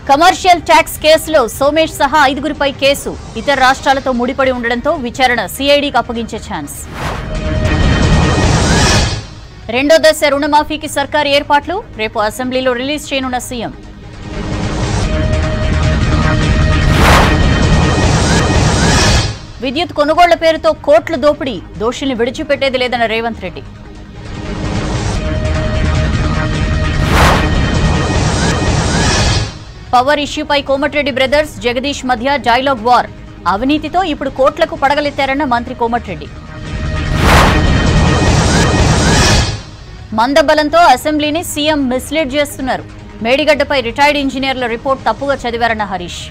Commercial tax కేసులో సోమేష్ సహా 5గురిపై case. ఇతర రాష్ట్రాలతో ముడిపడి ఉండడంతో విచారణ సిఐడికి అప్పగించే ఛాన్స్. రెండో దశ రుణమాఫీకి సర్కారు ఏర్పాట్లు. రేపు అసెంబ్లీలో రిలీజ్ చేయనున్న సీఎం. విద్యుత్ కొనుగోళ్ల పేరుతో కోట్ల దోపిడీ. దోషుల్ని విడిచిపెట్టేది లేదన్న రేవంత్ రెడ్డి. పవర్ ఇష్యూపై కోమటిరెడ్డి బ్రదర్స్ జగదీష్ మధ్య డైలాగ్ వార్. అవినీతితో ఇప్పుడు కోట్లకు పడగలెత్తారన్న మంత్రి కోమటిరెడ్డి. మందబలంతో అసెంబ్లీని సీఎం మిస్లీడ్ చేస్తున్నారు. మేడిగడ్డపై రిటైర్డ్ ఇంజనీర్ల రిపోర్ట్ తప్పుగా చదివారన్న హరీష్.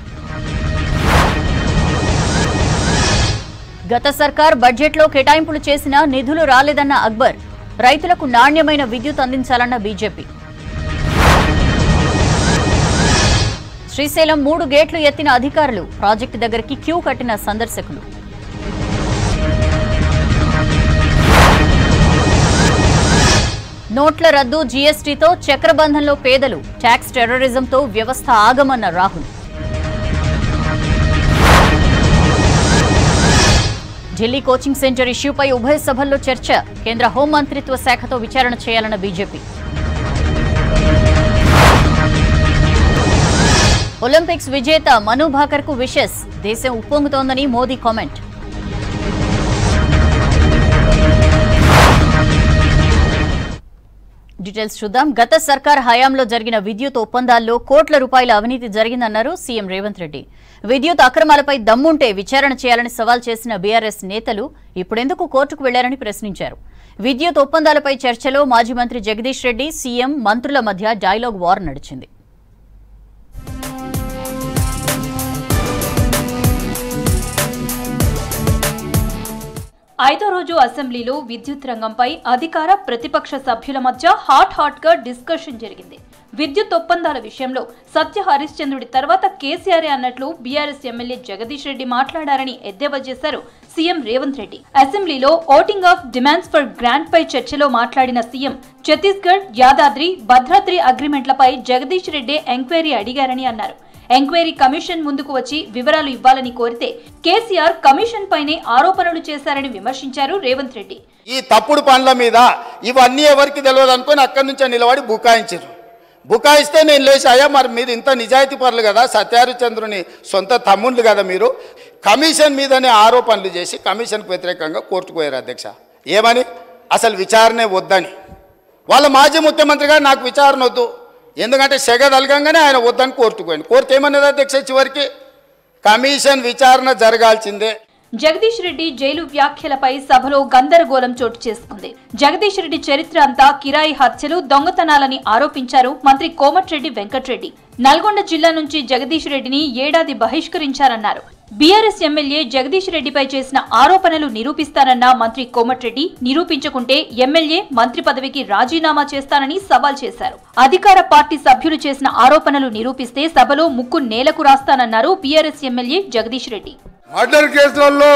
గత సర్కార్ బడ్జెట్లో కేటాయింపులు చేసినా నిధులు రాలేదన్న అక్బర్. రైతులకు నాణ్యమైన విద్యుత్ అందించాలన్న బీజేపీ. శ్రీశైలం 3 గేట్లు ఎత్తిన అధికారులు. ప్రాజెక్టు దగ్గరికి క్యూ కట్టిన సందర్శకులు. నోట్ల రద్దు, జీఎస్టీతో చక్రబంధంలో పేదలు. ట్యాక్స్ టెర్రరిజంతో వ్యవస్థ ఆగమన్న రాహుల్. ఢిల్లీ కోచింగ్ సెంటర్ ఇష్యూపై ఉభయ సభల్లో చర్చ. కేంద్ర హోంమంత్రిత్వ శాఖతో విచారణ చేయాలన్న బీజేపీ. ఒలింపిక్స్ విజేత మను భాకర్ కు విషెస్. దేశం ఉప్పొంగుతోందని మోదీ కామెంట్. డీటెయిల్స్ చూద్దాం. గత సర్కార్ హయాంలో జరిగిన విద్యుత్ ఒప్పందాల్లో కోట్ల రూపాయల అవినీతి జరిగిందన్నారు సీఎం రేవంత్ రెడ్డి. విద్యుత్ అక్రమాలపై దమ్ముంటే విచారణ చేయాలని సవాల్ చేసిన బీఆర్ఎస్ నేతలు ఇప్పుడెందుకు కోర్టుకు వెళ్లారని ప్రశ్నించారు. విద్యుత్ ఒప్పందాలపై చర్చలో మాజీ మంత్రి జగదీష్ రెడ్డి, సీఎం, మంత్రుల మధ్య డైలాగ్ వార్ నడిచింది. ఐదో రోజు అసెంబ్లీలో విద్యుత్ రంగంపై అధికార ప్రతిపక్ష సభ్యుల మధ్య హాట్ గా డిస్కషన్ జరిగింది. విద్యుత్ ఒప్పందాల విషయంలో సత్య హరిశ్చంద్రుడి తర్వాత కేసీఆర్ అన్నట్లు బీఆర్ఎస్ ఎమ్మెల్యే జగదీష్ రెడ్డి మాట్లాడారని ఎద్దేవా చేశారు సీఎం రేవంత్ రెడ్డి. అసెంబ్లీలో voting of demands for grant పై చర్చలో మాట్లాడిన సీఎం ఛత్తీస్గఢ్, యాదాద్రి, భద్రాద్రి అగ్రిమెంట్లపై జగదీష్ రెడ్డి ఎంక్వైరీ అడిగారని అన్నారు. ఎంక్వైరీ కమిషన్ ముందుకు వచ్చి వివరాలు ఇవ్వాలని కోరితే కేసీఆర్ కమిషన్ పైనే ఆరోపణలు చేశారని విమర్శించారు రేవంత్ రెడ్డి. ఈ తప్పుడు పనుల మీద ఇవన్నీ ఎవరికి తెలియదు అనుకుని అక్కడి నుంచి నిలబడి బుకాయించారు. బుకాయిస్తే నేను లేచి, అయ్యా మరి మీరు ఇంత నిజాయితీ పరులు కదా, సత్యహరిచంద్రుని సొంత తమ్ముళ్ళు కదా, మీరు కమిషన్ మీదనే ఆరోపణలు చేసి కమిషన్కు వ్యతిరేకంగా కోర్టుకు పోయారు అధ్యక్ష. ఏమని? అసలు విచారణే వద్దని. వాళ్ళ మాజీ ముఖ్యమంత్రి గారు నాకు విచారణ వద్దు, ఎందుకంటే సెగదలగంగానే ఆయన వద్దని కోర్టుకు పోయింది. కోర్టు ఏమన్నది అధ్యక్ష? చివరికి కమిషన్ విచారణ జరగాల్సిందే. జగదీష్ రెడ్డి జైలు వ్యాఖ్యలపై సభలో గందరగోళం చోటు చేసుకుంది. జగదీష్ రెడ్డి చరిత్ర అంతా కిరాయి హత్యలు, దొంగతనాలని ఆరోపించారు మంత్రి కోమటిరెడ్డి వెంకటరెడ్డి. నల్గొండ జిల్లా నుంచి జగదీష్ రెడ్డిని ఏడాది బహిష్కరించారన్నారు. బీఆర్ఎస్ ఎమ్మెల్యే జగదీష్ రెడ్డిపై చేసిన ఆరోపణలు నిరూపిస్తానన్న మంత్రి కోమటిరెడ్డి, నిరూపించకుంటే ఎమ్మెల్యే, మంత్రి పదవికి రాజీనామా చేస్తానని సవాల్ చేశారు. అధికార పార్టీ సభ్యులు చేసిన ఆరోపణలు నిరూపిస్తే సభలో ముక్కు నేలకు రాస్తానన్నారు BRS MLA Jagadish Reddy. Murder కేసులలో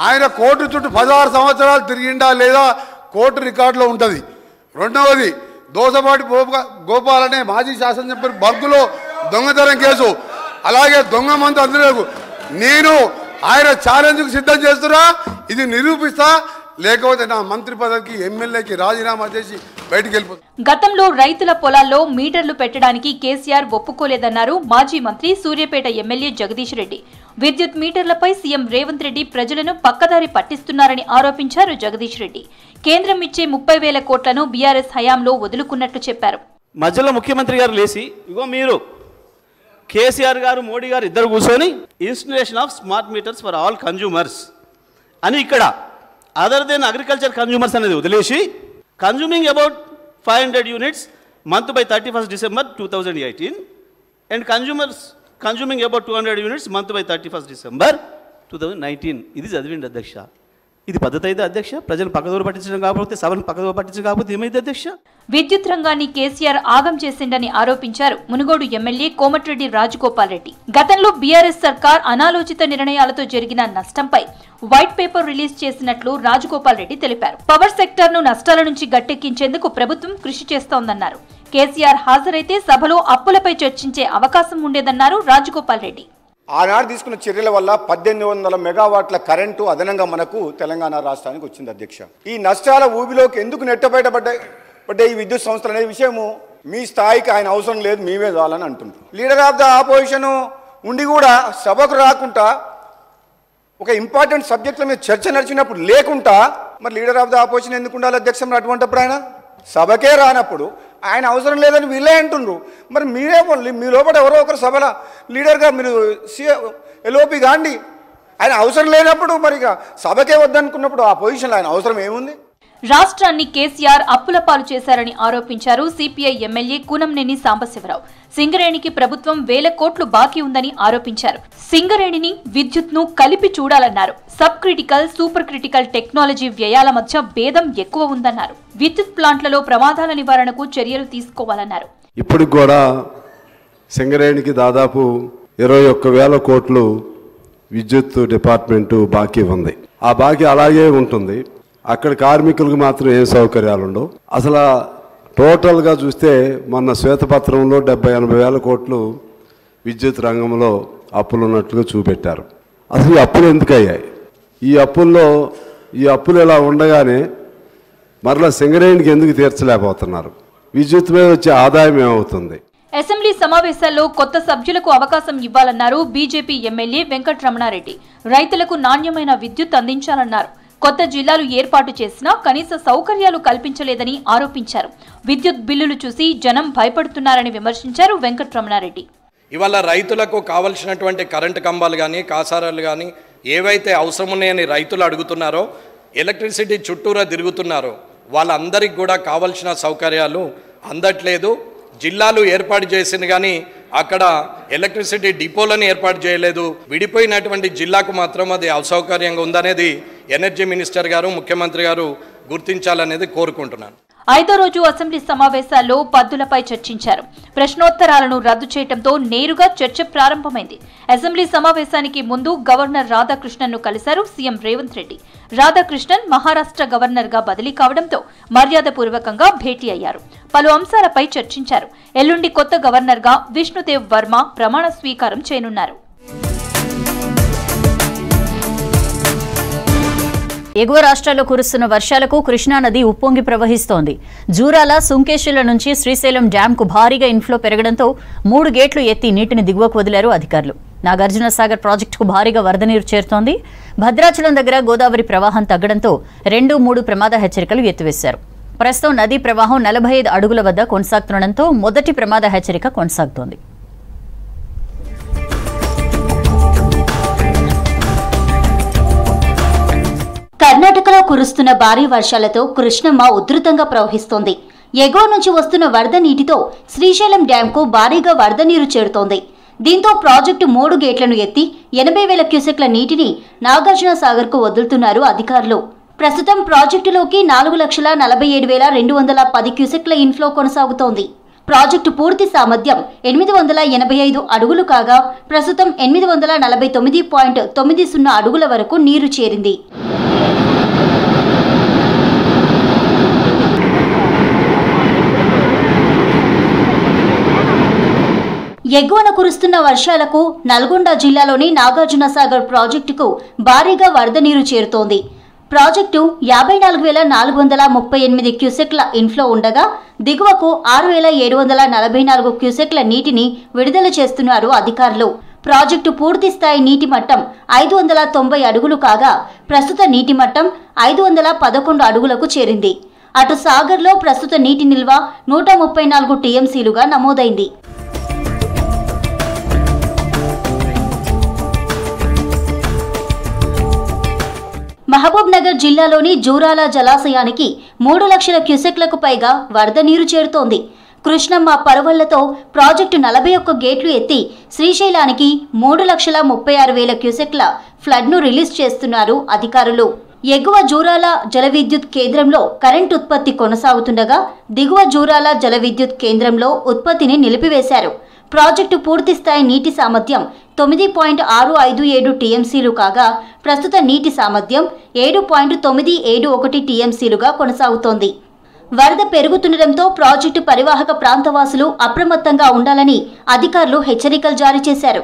ఆయన కోర్టు చుట్టూ 16 సంవత్సరాలు తిరిగిండా లేదా కోర్టు రికార్డులో ఉంటుంది. రెండవది దోసపాటి గోపాల్ అనే మాజీ శాసనసభ్యుడు బర్గులో దొంగతనం కేసు, అలాగే దొంగ మందు అందులో నేను ఆయన ఛాలెంజ్కు సిద్ధం చేస్తున్నా. ఇది నిరూపిస్తా, లేకపోతే నా మంత్రి పదవికి, ఎమ్మెల్యేకి రాజీనామా చేసి బయటికి వెళ్ళిపోతా. గతంలో రైతుల పొలాల్లో మీటర్లు పెట్టడానికి కేసీఆర్ ఒప్పుకోలేదన్నారు మాజీ మంత్రి సూర్యాపేట ఎమ్మెల్యే జగదీష్ రెడ్డి. విద్యుత్ మీటర్లపై సీఎం రేవంత్ రెడ్డి ప్రజలను పక్కదారి పట్టిస్తున్నారని ఆరోపించారు జగదీష్ రెడ్డి. కేంద్రం ఇచ్చే 30,000 కోట్లను బీఆర్ఎస్ హయాంలో వదులుకున్నట్టు చెప్పారు. మధ్యలో ముఖ్యమంత్రి గారు లేచి, ఇగో మీరు కేసీఆర్ గారు, మోడీ గారు ఇద్దరు కూర్చొని installation of smart meters for all consumers అని ఇక్కడ అదర్ దెన్ అగ్రికల్చర్ కన్జ్యూమర్స్ అనేది వదిలేసి consuming about 500 units month by 31st December 2018 and consuming about 200 units month by 31st December 2019. ఇది చదివిండి అధ్యక్ష. ఇది పద్ధతి అయితే అధ్యక్ష? ప్రజలు పక్కదోరు పట్టించడం కాకపోతే, సభను పక్కదోరు పట్టించడం కాకపోతే ఏమైంది అధ్యక్ష? విద్యుత్ రంగాన్ని కేసీఆర్ ఆగం చేసిందని ఆరోపించారు మునుగోడు ఎమ్మెల్యే కోమటిరెడ్డి రాజగోపాల్ రెడ్డి. గతంలో బీఆర్ఎస్ సర్కార్ అనాలోచిత నిర్ణయాలతో జరిగిన నష్టంపై వైట్ పేపర్ రిలీజ్ చేసినట్లు రాజగోపాల్ రెడ్డి తెలిపారు. పవర్ సెక్టర్ ను నష్టాల నుంచి గట్టెక్కించేందుకు ప్రభుత్వం కృషి చేస్తోందన్నారు. కేసీఆర్ హాజరైతే సభలో అప్పులపై చర్చించే అవకాశం ఉండేదన్నారు రాజగోపాల్ రెడ్డి. ఆనాడు తీసుకున్న చర్యల వల్ల 1800 మెగావాట్ల కరెంటు అదనంగా మనకు తెలంగాణ రాష్ట్రానికి వచ్చింది అధ్యక్ష. ఈ నష్టాల ఊబిలోకి ఎందుకు నెట్టబయటపడ్డాయి ఈ విద్యుత్ సంస్థలు అనే విషయము మీ స్థాయికి ఆయన అవసరం లేదు, మేమే చాలని అంటున్నారు. లీడర్ ఆఫ్ ద ఆపోజిషన్ ఉండి కూడా సభకు రాకుండా ఒక ఇంపార్టెంట్ సబ్జెక్టుల మీద చర్చ నడిచినప్పుడు లేకుండా మరి లీడర్ ఆఫ్ ద ఆపోజిషన్ ఎందుకు ఉండాలి అధ్యక్షం? అటువంటిప్పుడు ఆయన సభకే రానప్పుడు ఆయన అవసరం లేదని వీళ్ళే అంటున్నారు. మరి మీరే మీ లోపల ఎవరో ఒకరు సభల లీడర్గా మీరు ఎల్ఓపి కాండి. ఆయన అవసరం లేనప్పుడు మరి సభకే వద్దనుకున్నప్పుడు ఆ పొజిషన్లో ఆయన అవసరం ఏముంది? రాష్ట్రాన్ని కేసీఆర్ అప్పుల పాలు చేశారని ఆరోపించారు సిపిఐ ఎమ్మెల్యే కూనంనేని సాంబశివరావు. సింగరేణికి ప్రభుత్వం 1000 కోట్లు బాకీ ఉందని ఆరోపించారు. సింగరేణిని, విద్యుత్ ను కలిపి చూడాలన్నారు. Sub critical, super critical technology వ్యయాల మధ్య భేదం ఎక్కువ ఉందన్నారు. విద్యుత్ ప్లాంట్లలో ప్రమాదాల నివారణకు చర్యలు తీసుకోవాలన్నారు. ఇప్పుడు కూడా సింగరేణికి దాదాపు 21,000 కోట్లు విద్యుత్ డిపార్ట్మెంటు బాకీ ఉంది. ఆ బాకీ అలాగే ఉంటుంది. అక్కడ కార్మికులకు మాత్రం ఏం సౌకర్యాలు ఉండవు. అసలు టోటల్గా చూస్తే మొన్న శ్వేతపత్రంలో 70-80 వేల కోట్లు విద్యుత్ రంగంలో అప్పులు ఉన్నట్లుగా చూపెట్టారు. అసలు ఈ అప్పులు ఎందుకు అయ్యాయి? ఈ అప్పులు ఇలా ఉండగానే మరలా సింగరేణికి ఎందుకు తీర్చలేకపోతున్నారు? విద్యుత్ మీద వచ్చే ఆదాయం ఏమవుతుంది? అసెంబ్లీ సమావేశాల్లో కొత్త సభ్యులకు అవకాశం ఇవ్వాలన్నారు బీజేపీ ఎమ్మెల్యే వెంకటరమణారెడ్డి. రైతులకు నాణ్యమైన విద్యుత్ అందించాలన్నారు. కొత్త జిల్లాలు ఏర్పాటు చేసినా కనీస సౌకర్యాలు కల్పించలేదని ఆరోపించారు. విద్యుత్ బిల్లులు చూసి జనం భయపడుతున్నారని విమర్శించారు వెంకటరమణారెడ్డి. ఇవాళ రైతులకు కావలసినటువంటి కరెంటు కంబాలు కానీ కాసారాలు కానీ ఏవైతే అవసరం ఉన్నాయని రైతులు అడుగుతున్నారో, ఎలక్ట్రిసిటీ చుట్టూరా తిరుగుతున్నారో వాళ్ళందరికీ కూడా కావలసిన సౌకర్యాలు అందట్లేదు. జిల్లాలు ఏర్పాటు చేసింది కానీ అక్కడ ఎలక్ట్రిసిటీ డిపోలను ఏర్పాటు చేయలేదు. విడిపోయినటువంటి జిల్లాకు మాత్రం అది అసౌకర్యంగా ఉందనేది ఎనర్జీ మినిస్టర్ గారు, ముఖ్యమంత్రి గారు గుర్తించాలనేది కోరుకుంటున్నాను. 5వ రోజు అసెంబ్లీ సమావేశాల్లో పద్దులపై చర్చించారు. ప్రశ్నోత్తరాలను రద్దు చేయడంతో నేరుగా చర్చ ప్రారంభమైంది. అసెంబ్లీ సమావేశానికి ముందు గవర్నర్ రాధాకృష్ణన్ను కలిశారు సీఎం రేవంత్ రెడ్డి. రాధాకృష్ణన్ మహారాష్ట్ర గవర్నర్ గా బదిలీ కావడంతో మర్యాదపూర్వకంగా భేటీ అయ్యారు. పలు అంశాలపై చర్చించారు. ఎల్లుండి కొత్త గవర్నర్ గా విష్ణుదేవ్ వర్మ ప్రమాణ స్వీకారం చేయనున్నారు. ఎగువ రాష్ట్రాల్లో కురుస్తున్న వర్షాలకు కృష్ణానది ఉప్పొంగి ప్రవహిస్తోంది. జూరాల, సుంకేశ్వర నుంచి శ్రీశైలం డ్యాంకు భారీగా ఇన్ఫ్లో పెరగడంతో 3 గేట్లు ఎత్తి నీటిని దిగువకు వదిలారు అధికారులు. నాగార్జున సాగర్ ప్రాజెక్టుకు భారీగా వరద నీరు చేరుతోంది. భద్రాచలం దగ్గర గోదావరి ప్రవాహం తగ్గడంతో 2, 3 ప్రమాద హెచ్చరికలు ఎత్తివేశారు. ప్రస్తుతం నదీ ప్రవాహం 45 అడుగుల వద్ద కొనసాగుతుండటంతో మొదటి ప్రమాద హెచ్చరిక కొనసాగుతోంది. కర్ణాటకలో కురుస్తున్న భారీ వర్షాలతో కృష్ణమ్మ ఉధృతంగా ప్రవహిస్తోంది. ఎగువ నుంచి వస్తున్న వరద నీటితో శ్రీశైలం డ్యాంకు భారీగా వరద నీరు చేరుతోంది. దీంతో ప్రాజెక్టు 3 గేట్లను ఎత్తి 80,000 క్యూసెక్ల నీటిని నాగార్జున సాగర్కు వదులుతున్నారు అధికారులు. ప్రస్తుతం ప్రాజెక్టులోకి 4,47,210 క్యూసెక్ల ఇన్ఫ్లో కొనసాగుతోంది. ప్రాజెక్టు పూర్తి సామర్థ్యం 885 అడుగులు కాగా ప్రస్తుతం 849.90 అడుగుల వరకు నీరు చేరింది. ఎగువన కురుస్తున్న వర్షాలకు నల్గొండ జిల్లాలోని నాగార్జున సాగర్ ప్రాజెక్టుకు భారీగా వరద నీరు చేరుతోంది. ప్రాజెక్టు 54,438 క్యూసెక్ల ఇన్ఫ్లో ఉండగా దిగువకు 6,744 క్యూసెక్ల నీటిని విడుదల చేస్తున్నారు అధికారులు. ప్రాజెక్టు పూర్తి స్థాయి నీటి మట్టం 590 అడుగులు కాగా ప్రస్తుత నీటి మట్టం 511 అడుగులకు చేరింది. అటు సాగర్లో ప్రస్తుత నీటి నిల్వ 134 టీఎంసీలుగా నమోదైంది. మహబూబ్ నగర్ జిల్లాలోని జూరాల జలాశయానికి 3 లక్షల క్యూసెక్లకు పైగా వరద నీరు చేరుతోంది. కృష్ణమ్మ పరవళ్లతో ప్రాజెక్టు 41 గేట్లు ఎత్తి శ్రీశైలానికి 3,36,000 క్యూసెక్ల ఫ్లడ్ను రిలీజ్ చేస్తున్నారు అధికారులు. ఎగువ జూరాల జల విద్యుత్ కేంద్రంలో కరెంటు ఉత్పత్తి కొనసాగుతుండగా దిగువ జూరాల జల విద్యుత్ కేంద్రంలో ఉత్పత్తిని నిలిపివేశారు. ప్రాజెక్టు పూర్తి స్థాయి నీటి సామర్థ్యం 9.657 టీఎంసీలు కాగా ప్రస్తుత నీటి సామర్థ్యం 7.971 టీఎంసీలుగా కొనసాగుతోంది. వరద పెరుగుతుండటంతో ప్రాజెక్టు పరివాహక ప్రాంతవాసులు అప్రమత్తంగా ఉండాలని అధికారులు హెచ్చరికలు జారీ చేశారు.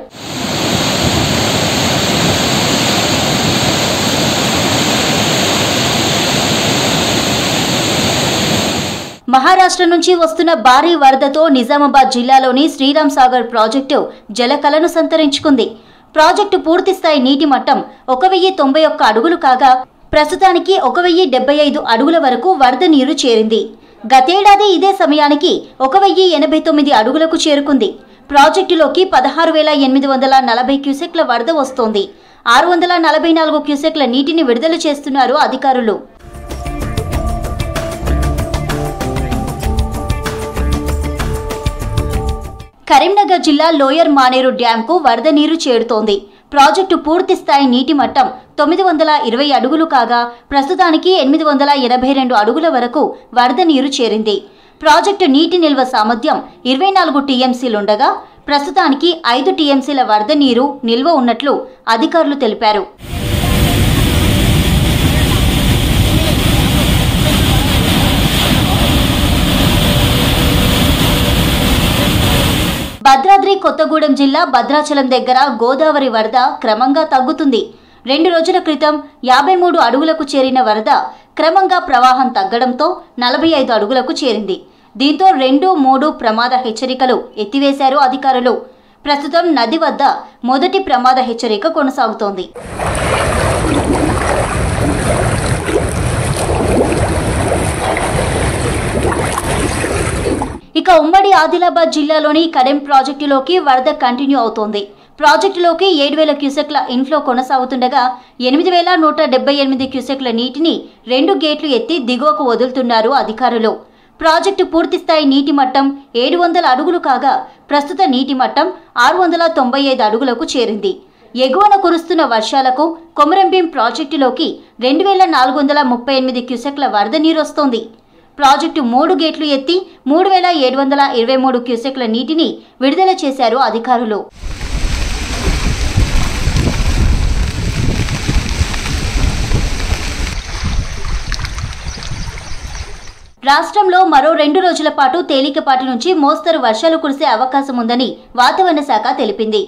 మహారాష్ట్ర నుంచి వస్తున్న భారీ వరదతో నిజామాబాద్ జిల్లాలోని శ్రీరామ్ సాగర్ ప్రాజెక్టు జలకలను సంతరించుకుంది. ప్రాజెక్టు పూర్తిస్థాయి నీటి మట్టం 1091 అడుగులు కాగా ప్రస్తుతానికి 1075 అడుగుల వరకు వరద నీరు చేరింది. గతేడాది ఇదే సమయానికి 1089 అడుగులకు చేరుకుంది. ప్రాజెక్టులోకి 16,840 క్యూసెక్ల వరద వస్తోంది. 644 క్యూసెక్ల నీటిని విడుదల చేస్తున్నారు అధికారులు. కరీంనగర్ జిల్లా లోయర్ మానేరు డ్యాంకు వరద నీరు చేరుతోంది. ప్రాజెక్టు పూర్తి స్థాయి నీటి మట్టం 920 అడుగులు కాగా ప్రస్తుతానికి 882 అడుగుల వరకు వరద నీరు చేరింది. ప్రాజెక్టు నీటి నిల్వ సామర్థ్యం 24 టీఎంసీలుండగా ప్రస్తుతానికి 5 టీఎంసీల వరద నీరు నిల్వ ఉన్నట్లు అధికారులు తెలిపారు. భద్రాద్రి కొత్తగూడెం జిల్లా భద్రాచలం దగ్గర గోదావరి వరద క్రమంగా తగ్గుతుంది. 2 రోజుల క్రితం 53 అడుగులకు చేరిన వరద క్రమంగా ప్రవాహం తగ్గడంతో 45 అడుగులకు చేరింది. దీంతో 2, 3 ప్రమాద హెచ్చరికలు ఎత్తివేశారు అధికారులు. ప్రస్తుతం నది వద్ద మొదటి ప్రమాద హెచ్చరిక కొనసాగుతోంది. ఇక ఉమ్మడి ఆదిలాబాద్ జిల్లాలోని కడెం ప్రాజెక్టులోకి వరద కంటిన్యూ అవుతోంది. ప్రాజెక్టులోకి 7,000 క్యూసెక్ల ఇన్ఫ్లో కొనసాగుతుండగా 8,178 క్యూసెక్ల నీటిని 2 గేట్లు ఎత్తి దిగువకు వదులుతున్నారు అధికారులు. ప్రాజెక్టు పూర్తిస్థాయి నీటి మట్టం 700 అడుగులు కాగా ప్రస్తుత నీటి మట్టం 695 అడుగులకు చేరింది. ఎగువన కురుస్తున్న వర్షాలకు కొమరంభీం ప్రాజెక్టులోకి 2,438 క్యూసెక్ల వరద నీరొస్తోంది. ప్రాజెక్టు 3 గేట్లు ఎత్తి 3,723 క్యూసెక్ల నీటిని విడుదల చేశారు అధికారులు. రాష్ట్రంలో మరో 2 రోజుల పాటు తేలికపాటి నుంచి మోస్తరు వర్షాలు కురిసే అవకాశం ఉందని వాతావరణ శాఖ తెలిపింది.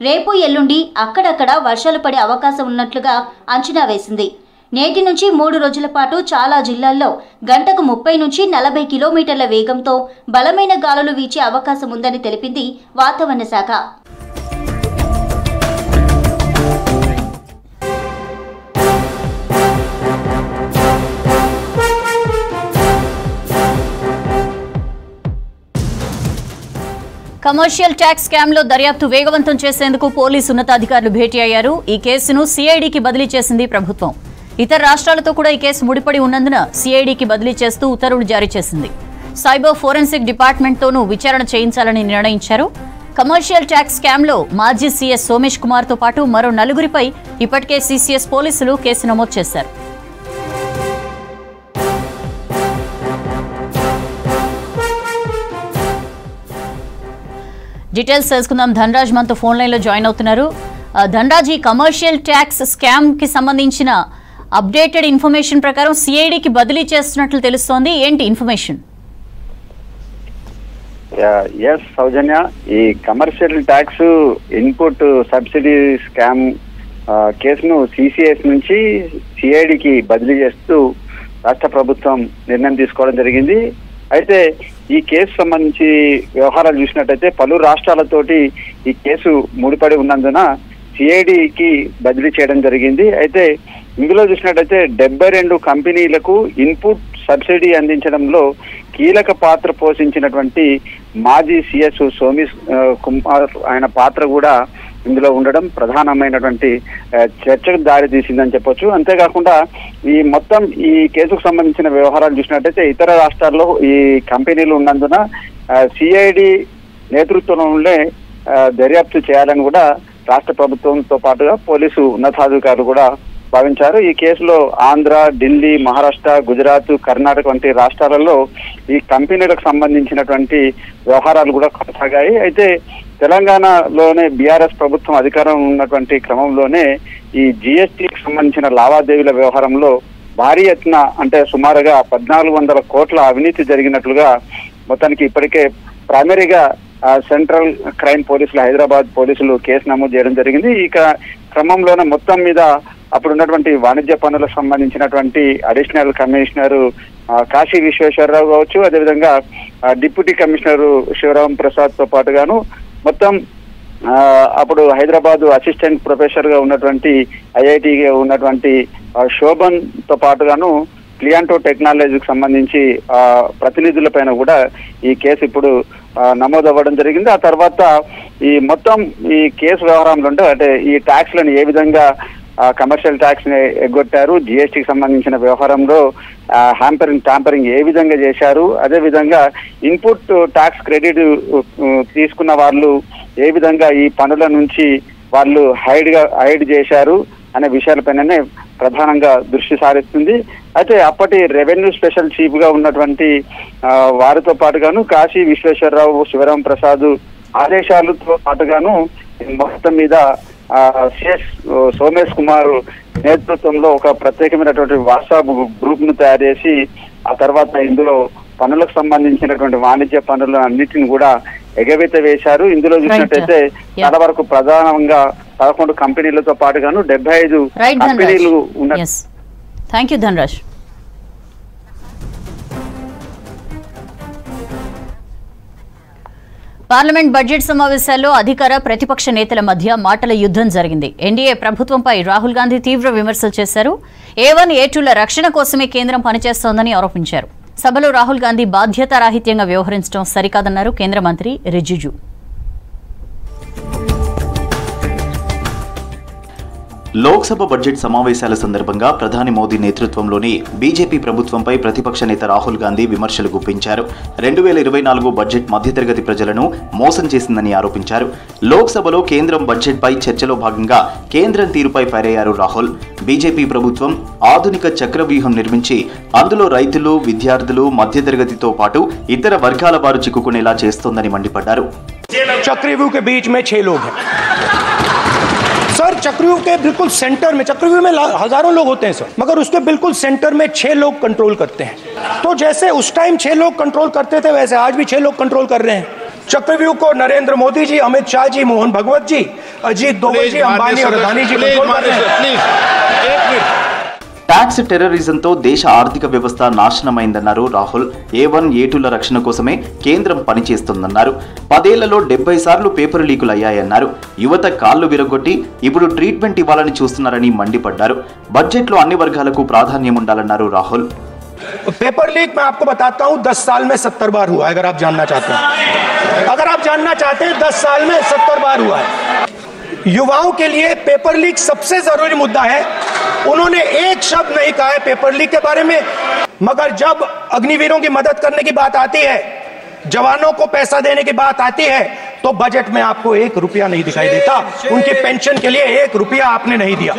రేపు ఎల్లుండి అక్కడక్కడ వర్షాలు పడే అవకాశం ఉన్నట్లుగా అంచనా వేసింది. నేటి నుంచి 3 రోజుల పాటు చాలా జిల్లాల్లో గంటకు 30 నుంచి 40 కిలోమీటర్ల వేగంతో బలమైన గాలులు వీచే అవకాశం ఉందని తెలిపింది వాతావరణ శాఖ. కమర్షియల్ ట్యాక్స్ స్కామ్ లో దర్యాప్తు వేగవంతం చేసేందుకు పోలీసు ఉన్నతాధికారులు భేటీ అయ్యారు. ఈ కేసును సిఐడికి బదిలీ చేసింది ప్రభుత్వం. ఇతర రాష్ట్రాలతో కూడా ఈ కేసు ముడిపడి ఉన్నందున సిఐడికి బదిలీ చేస్తూ ఉత్తర్వులు జారీ చేసింది. సైబర్ ఫోరెన్సిక్ డిపార్ట్మెంట్తోనూ విచారణ చేయించాలని నిర్ణయించారు. కమర్షియల్ ట్యాక్స్ స్కామ్ లో మాజీ సీఎస్ సోమేష్ కుమార్ తో పాటు మరో 4గురిపై ఇప్పటికే సిసిఎస్ పోలీసులు కేసు నమోదు చేశారు. డీటెయిల్స్ తెలుసుకుందాం. ధనరాజ్ మనతో ఫోన్ లైన్ లో జాయిన్ అవుతున్నారు. ధనరాజ్, ఈ కమర్షియల్ ట్యాక్స్ స్కామ్ కి సంబంధించిన అప్డేటెడ్ ఇన్ఫర్మేషన్ ప్రకారం సిఐడికి బదిలీ చేస్తున్నట్లు తెలుస్తోంది. ఏంటి ఇన్ఫర్మేషన్? ఎస్ సౌజన్య, ఈ commercial tax input subsidy scam కేసును సిసిఎస్ నుంచి సిఐడికి బదిలీ చేస్తూ రాష్ట్ర ప్రభుత్వం నిర్ణయం తీసుకోవడం జరిగింది. అయితే ఈ కేసు సంబంధించి వ్యవహారాలు చూసినట్టయితే పలు రాష్ట్రాలతోటి ఈ కేసు ముడిపడి ఉన్నందున సిఐడికి బదిలీ చేయడం జరిగింది. అయితే ఇందులో చూసినట్టయితే 72 కంపెనీలకు ఇన్పుట్ సబ్సిడీ అందించడంలో కీలక పాత్ర పోషించినటువంటి మాజీ సిఎస్ సోమేష్ కుమార్ ఆయన పాత్ర కూడా ఇందులో ఉండడం ప్రధానమైనటువంటి చర్చకు దారి తీసిందని చెప్పొచ్చు. అంతేకాకుండా ఈ మొత్తం ఈ కేసుకు సంబంధించిన వ్యవహారాలు చూసినట్టయితే ఇతర రాష్ట్రాల్లో ఈ కంపెనీలు ఉన్నందున సిఐడి నేతృత్వంలోనే దర్యాప్తు చేయాలని కూడా రాష్ట్ర ప్రభుత్వంతో పాటుగా పోలీసు ఉన్నతాధికారులు కూడా భావించారు. ఈ కేసులో ఆంధ్ర, ఢిల్లీ, మహారాష్ట్ర, గుజరాత్, కర్ణాటక వంటి రాష్ట్రాలలో ఈ కంపెనీలకు సంబంధించినటువంటి వ్యవహారాలు కూడా కొనసాగాయి. అయితే తెలంగాణలోనే బీఆర్ఎస్ ప్రభుత్వం అధికారం ఉన్నటువంటి క్రమంలోనే ఈ జిఎస్టీకి సంబంధించిన లావాదేవీల వ్యవహారంలో భారీ ఎత్తున అంటే సుమారుగా 1400 కోట్ల అవినీతి జరిగినట్లుగా మొత్తానికి ఇప్పటికే ప్రైమరీగా సెంట్రల్ క్రైమ్ పోలీసులు హైదరాబాద్ పోలీసులు కేసు నమోదు చేయడం జరిగింది. ఇక క్రమంలోనే మొత్తం మీద అప్పుడు ఉన్నటువంటి వాణిజ్య పనులకు సంబంధించినటువంటి అడిషనల్ కమిషనర్ కాశీ విశ్వేశ్వరరావు కావచ్చు, అదేవిధంగా డిప్యూటీ కమిషనర్ శివరాం ప్రసాద్ తో పాటుగాను మొత్తం అప్పుడు హైదరాబాద్ అసిస్టెంట్ ప్రొఫెసర్ గా ఉన్నటువంటి ఐఐటిగా ఉన్నటువంటి శోభన్ తో పాటుగాను క్లియాంటో టెక్నాలజీకి సంబంధించి ప్రతినిధుల పైన కూడా ఈ కేసు ఇప్పుడు నమోదు అవ్వడం జరిగింది. ఆ తర్వాత ఈ మొత్తం ఈ కేసు వ్యవహారంలో అంటే ఈ ట్యాక్స్ లను ఏ విధంగా కమర్షియల్ ట్యాక్స్ ని ఎగ్గొట్టారు, జిఎస్టీకి సంబంధించిన వ్యవహారంలో ట్యాంపరింగ్ ఏ విధంగా చేశారు, అదే విధంగా ఇన్పుట్ ట్యాక్స్ క్రెడిట్ తీసుకున్న వాళ్ళు ఏ విధంగా ఈ పనుల నుంచి వాళ్ళు హైడ్ చేశారు అనే విషయాలపైననే ప్రధానంగా దృష్టి సారిస్తుంది. అయితే అప్పటి రెవెన్యూ స్పెషల్ చీఫ్ గా ఉన్నటువంటి వారితో పాటుగాను కాశీ విశ్వేశ్వరరావు, శివరాం ప్రసాద్ ఆదేశాలతో పాటుగాను మొత్తం మీద సిఎస్ సోమేష్ కుమార్ నేతృత్వంలో ఒక ప్రత్యేకమైనటువంటి వాట్సాప్ గ్రూప్ ను తయారు చేసి ఆ తర్వాత ఇందులో పనులకు సంబంధించినటువంటి వాణిజ్య పనులు అన్నిటిని కూడా ఎగవేత వేశారు. ఇందులో చూసినట్టయితే చాలా వరకు ప్రధానంగా 11 కంపెనీలతో పాటుగాను 75 కంపెనీలు ఉన్నాయి. Thank you Dhanraj. Parliament budget సమావేశాల్లో అధికార ప్రతిపక్ష నేతల మధ్య మాటల యుద్ధం జరిగింది. ఎన్డీఏ ప్రభుత్వంపై రాహుల్ గాంధీ తీవ్ర విమర్శలు చేశారు. A1, A2ల రక్షణ కోసమే కేంద్రం పనిచేస్తోందని ఆరోపించారు. సభలో రాహుల్ గాంధీ బాధ్యతారాహిత్యంగా వ్యవహరించడం సరికాదన్నారు కేంద్ర మంత్రి రిజిజు. లోక్సభ బడ్జెట్ సమావేశాల సందర్భంగా ప్రధాని మోదీ నేతృత్వంలోని బీజేపీ ప్రభుత్వంపై ప్రతిపక్ష నేత రాహుల్ గాంధీ విమర్శలు గుప్పించారు. 2024 బడ్జెట్ మధ్యతరగతి ప్రజలను మోసం చేసిందని ఆరోపించారు. లోక్సభలో కేంద్రం బడ్జెట్పై చర్చలో భాగంగా కేంద్రం తీరుపై ఫైర్ అయ్యారు రాహుల్. బీజేపీ ప్రభుత్వం ఆధునిక చక్రవ్యూహం నిర్మించి అందులో రైతులు, విద్యార్థులు, మధ్యతరగతితో పాటు ఇతర వర్గాల వారు చిక్కుకునేలా చేస్తోందని మండిపడ్డారు. चक्रव्यूह के बीच में 6 लोग हैं सर, चक्रव्यूह के बिल्कुल सेंटर में, चक्रव्यूह में हजारों लोग होते हैं सर, मगर उसके बिल्कुल सेंटर में 6 लोग कंट्रोल करते हैं. तो जैसे उस टाइम 6 लोग कंट्रोल करते थे वैसे आज भी 6 लोग कंट्रोल कर रहे हैं. चक्रव्यूह को नरेंद्र मोदी जी, अमित शाह जी, मोहन भगवत जी, अजीत दोवल जी, अंबानी और अदानी जी कंट्रोल कर रहे हैं. ట్యాక్స్ టెర్రరిజంతో దేశ ఆర్థిక వ్యవస్థ నాశనమైందన్నారు రాహుల్. A1, A2ల రక్షణ కోసమే కేంద్రం పనిచేస్తుందన్నారు. 10 ఏళ్లలో 70 సార్లు పేపర్ లీకులు అయ్యాయన్నారు. యువత కాళ్లు విరగొట్టి ఇప్పుడు ట్రీట్మెంట్ ఇవ్వాలని చూస్తున్నారని మండిపడ్డారు. బడ్జెట్లో అన్ని వర్గాలకు ప్రాధాన్యం ఉండాలన్నారు రాహుల్. पेपर लीक मैं आपको बताता हूं 10 साल में 70 बार हुआ है. अगर आप जानना चाहते हैं, 10 साल में 70 बार हुआ है. युवाओं के लिए पेपर लीक सबसे जरूरी मुद्दा है. उन्होंने एक शब्द नहीं कहा है पेपर लीक के बारे में, मगर जब अग्निवीरों की मदद करने की बात आती है, जवानों को पैसा देने की बात आती है, तो बजट में आपको 1 रुपया नहीं दिखाई देता. उनकी पेंशन के लिए 1 रुपया आपने नहीं दिया.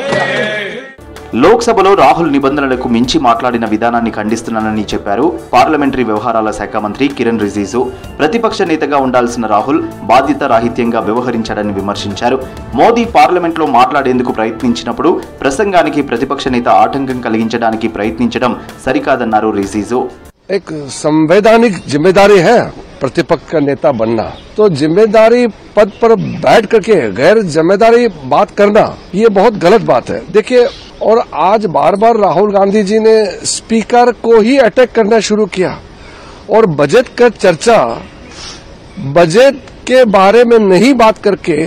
లోక్సభలో రాహుల్ నిబంధనలకు మించి మాట్లాడిన విధానాన్ని ఖండిస్తున్నానని చెప్పారు పార్లమెంటరీ వ్యవహారాల శాఖ మంత్రి కిరణ్ రిజిజు. ప్రతిపక్ష నేతగా ఉండాల్సిన రాహుల్ బాధ్యత రాహిత్యంగా వ్యవహరించాడని విమర్శించారు. మోదీ పార్లమెంట్లో మాట్లాడేందుకు ప్రయత్నించినప్పుడు ప్రసంగానికి ప్రతిపక్ష నేత ఆటంకం కలిగించడానికి ప్రయత్నించడం సరికాదన్నారు రిజిజు. एक संवैधानिक जिम्मेदारी है प्रतिपक्ष का नेता बनना, तो जिम्मेदारी पद पर बैठ करके गैर जिम्मेदारी बात करना ये बहुत गलत बात है. देखिए, और आज बार बार राहुल गांधी जी ने स्पीकर को ही अटैक करना शुरू किया और बजट का चर्चा बजट के बारे में नहीं बात करके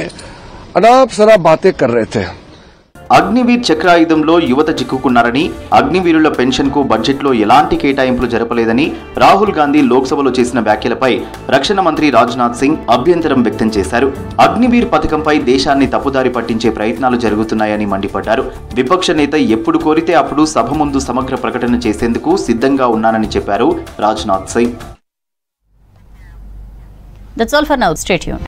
अनाप शनाप बातें कर रहे थे. అగ్నివీర్ చక్రాయుధంలో యువత చిక్కుకున్నారని, అగ్నివీరుల పెన్షన్ కు బడ్జెట్లో ఎలాంటి కేటాయింపులు జరపలేదని రాహుల్ గాంధీ లోక్సభలో చేసిన వ్యాఖ్యలపై రక్షణ మంత్రి రాజ్నాథ్ సింగ్ అభ్యంతరం వ్యక్తం చేశారు. అగ్నివీర్ పథకంపై దేశాన్ని తప్పుదారి పట్టించే ప్రయత్నాలు జరుగుతున్నాయని మండిపడ్డారు. విపక్ష నేత ఎప్పుడు కోరితే అప్పుడు సభ ముందు సమగ్ర ప్రకటన చేసేందుకు సిద్ధంగా ఉన్నానని చెప్పారు Rajnath Singh. That's all for now. Stay tuned.